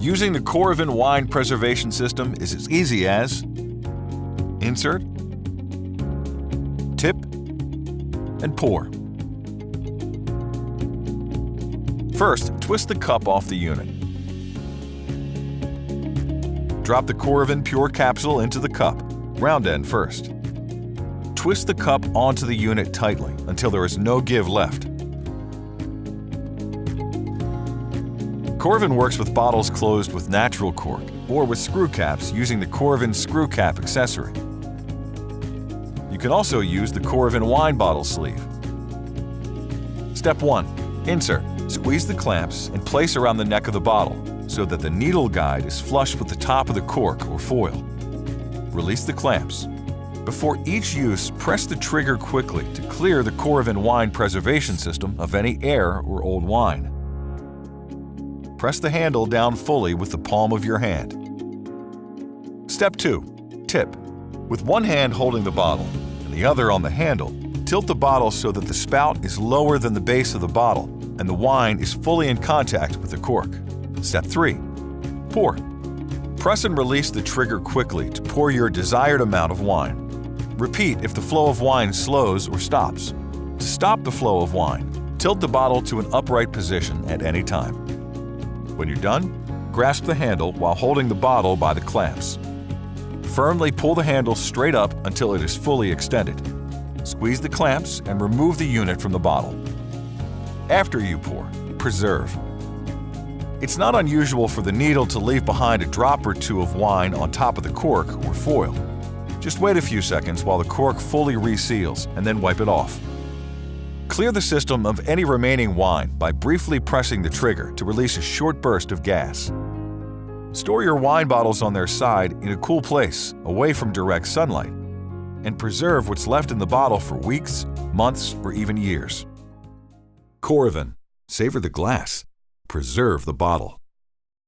Using the Coravin wine preservation system is as easy as insert, tip, and pour. First, twist the cup off the unit. Drop the Coravin Pure capsule into the cup, round end first. Twist the cup onto the unit tightly until there is no give left. Coravin works with bottles closed with natural cork or with screw caps using the Coravin screw cap accessory. You can also use the Coravin wine bottle sleeve. Step 1. Insert. Squeeze the clamps and place around the neck of the bottle so that the needle guide is flush with the top of the cork or foil. Release the clamps. Before each use, press the trigger quickly to clear the Coravin wine preservation system of any air or old wine. Press the handle down fully with the palm of your hand. Step 2. Tip. With one hand holding the bottle and the other on the handle, tilt the bottle so that the spout is lower than the base of the bottle and the wine is fully in contact with the cork. Step 3. Pour. Press and release the trigger quickly to pour your desired amount of wine. Repeat if the flow of wine slows or stops. To stop the flow of wine, tilt the bottle to an upright position at any time. When you're done, grasp the handle while holding the bottle by the clamps. Firmly pull the handle straight up until it is fully extended. Squeeze the clamps and remove the unit from the bottle. After you pour, preserve. It's not unusual for the needle to leave behind a drop or two of wine on top of the cork or foil. Just wait a few seconds while the cork fully reseals and then wipe it off. Clear the system of any remaining wine by briefly pressing the trigger to release a short burst of gas. Store your wine bottles on their side in a cool place, away from direct sunlight, and preserve what's left in the bottle for weeks, months, or even years. Coravin. Savor the glass. Preserve the bottle.